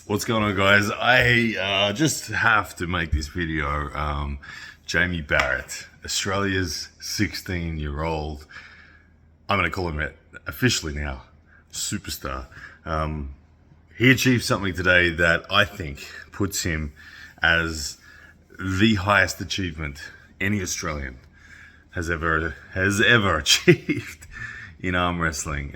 What's going on, guys? I just have to make this video. Jamie Barrett, Australia's 16-year-old, I'm going to call him it officially now, superstar. He achieved something today that I think puts him as the highest achievement any Australian has ever achieved in arm wrestling.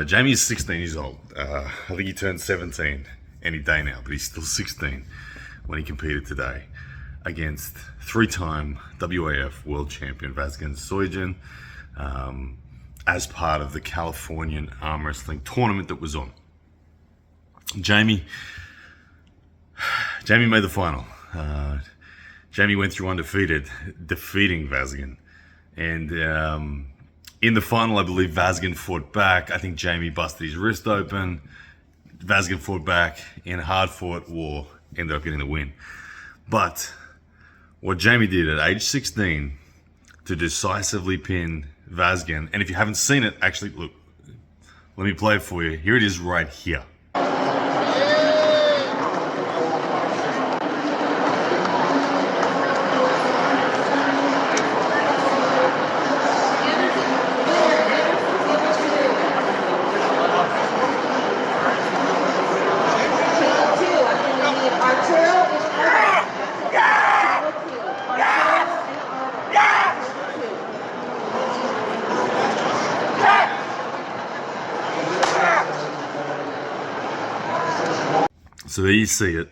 Jamie's 16 years old. I think he turned 17 any day now, but he's still 16 when he competed today against three-time WAF world champion Vazgen Soghoyan as part of the Californian arm wrestling tournament that was on. Jamie made the final. Jamie went through undefeated, defeating Vazgen, and in the final, I believe Vazgen fought back. I think Jamie busted his wrist open. Vazgen fought back in a hard-fought war, ended up getting the win. But what Jamie did at age 16 to decisively pin Vazgen, and if you haven't seen it, actually, look, let me play it for you. Here it is right here. So there you see it.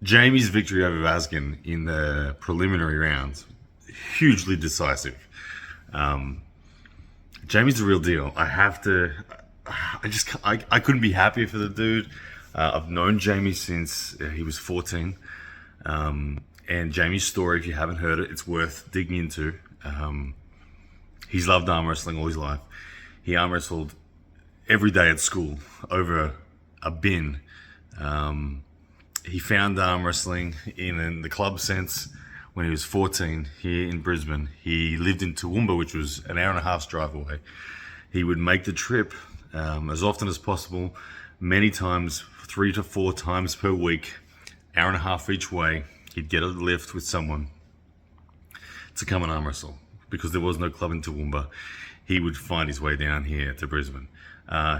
Jamie's victory over Vazgen in the preliminary rounds, hugely decisive. Jamie's the real deal. I couldn't be happier for the dude. I've known Jamie since he was 14. And Jamie's story, if you haven't heard it, it's worth digging into. He's loved arm wrestling all his life. He arm wrestled every day at school over a bin. He found arm wrestling in the club sense when he was 14 here in Brisbane. He lived in Toowoomba, which was an hour and a half's drive away. He would make the trip as often as possible, many times, 3 to 4 times per week, hour and a half each way. He'd get a lift with someone to come and arm wrestle because there was no club in Toowoomba. He would find his way down here to Brisbane.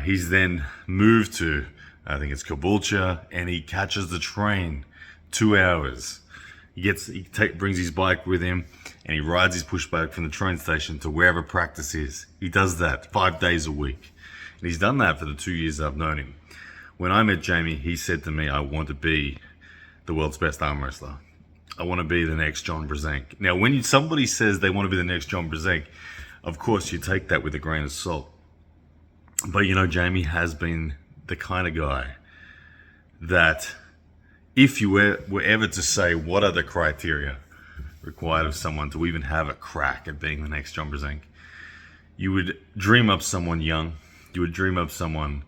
He's then moved to, I think it's Caboolture, and he catches the train 2 hours. He brings his bike with him, and he rides his push bike from the train station to wherever practice is. He does that 5 days a week. And he's done that for the 2 years I've known him. When I met Jamie, he said to me, I want to be the world's best arm wrestler. I want to be the next John Brzenk. Now, when somebody says they want to be the next John Brzenk, of course you take that with a grain of salt. But you know, Jamie has been the kind of guy that if you were ever to say what are the criteria required of someone to even have a crack at being the next John Brzenk, you would dream up someone young, you would dream up someone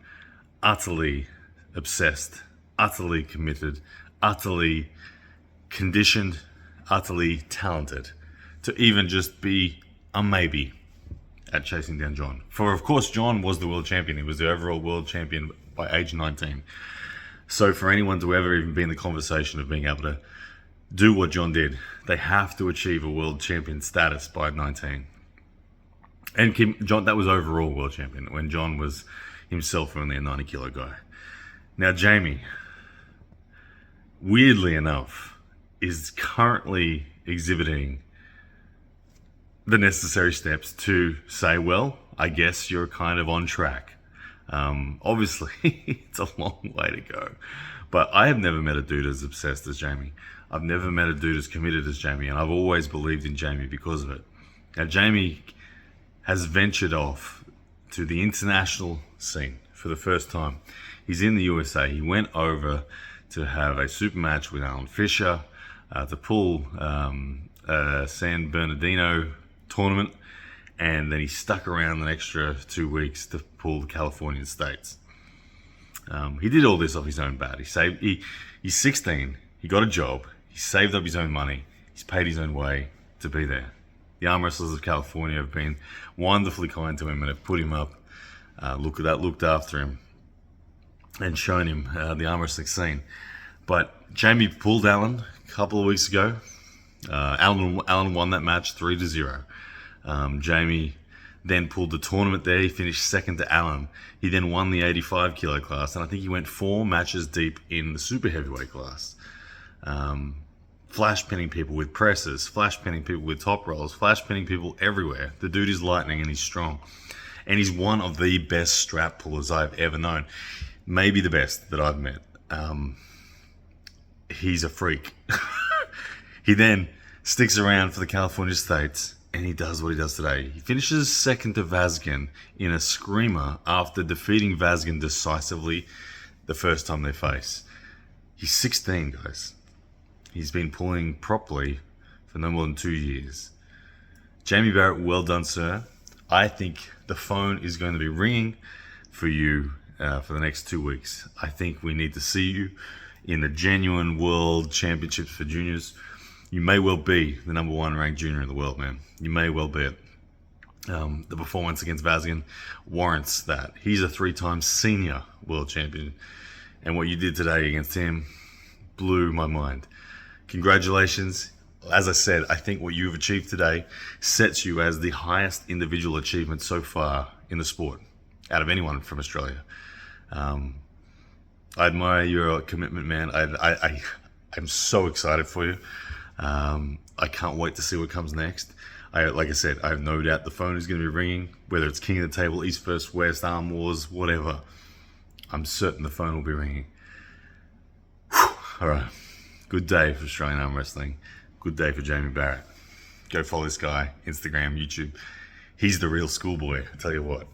utterly obsessed, utterly committed, utterly conditioned, utterly talented, to even just be a maybe at chasing down John. For of course John was the world champion. He was the overall world champion by age 19. So for anyone to ever even be in the conversation of being able to do what John did, they have to achieve a world champion status by 19. And John, that was overall world champion when John was himself only a 90 kilo guy. Now Jamie, weirdly enough, is currently exhibiting the necessary steps to say, well, I guess you're kind of on track. Obviously, it's a long way to go. But I have never met a dude as obsessed as Jamie. I've never met a dude as committed as Jamie, and I've always believed in Jamie because of it. Now, Jamie has ventured off to the international scene for the first time. He's in the USA. He went over to have a super match with Alan Fisher to pull San Bernardino tournament, and then he stuck around an extra 2 weeks to pull the Californian states. He did all this off his own bat. He's 16, he got a job, he saved up his own money, he's paid his own way to be there. The arm wrestlers of California have been wonderfully kind to him and have put him up, looked after him. and shown him the arm wrestling scene. But Jamie pulled Alan a couple of weeks ago. Alan won that match 3-0. Jamie then pulled the tournament there. He finished second to Alan. He then won the 85 kilo class, and I think he went 4 matches deep in the super heavyweight class. Flash pinning people with presses, flash pinning people with top rolls, flash pinning people everywhere. The dude is lightning and he's strong. And he's one of the best strap pullers I've ever known. Maybe the best that I've met. He's a freak. He then sticks around for the California States, and he does what he does today. He finishes second to Vazgen in a screamer after defeating Vazgen decisively the first time they face. He's 16, guys. He's been pulling properly for no more than 2 years. Jamie Barrett, well done, sir. I think the phone is going to be ringing for you for the next 2 weeks. I think we need to see you in the genuine World Championships for juniors. You may well be the number 1 ranked junior in the world, man. You may well be it. The performance against Vazgen warrants that. He's a 3-time senior world champion. And what you did today against him blew my mind. Congratulations. As I said, I think what you've achieved today sets you as the highest individual achievement so far in the sport, out of anyone from Australia. I admire your commitment, man. I'm so excited for you. I can't wait to see what comes next. Like I said, I have no doubt the phone is going to be ringing, whether it's King of the Table, East vs. West, Arm Wars, whatever. I'm certain the phone will be ringing. Whew. All right. Good day for Australian arm wrestling. Good day for Jamie Barrett. Go follow this guy, Instagram, YouTube. He's the real schoolboy, I tell you what.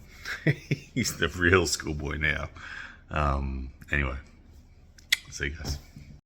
He's the real schoolboy now. Anyway, see you guys.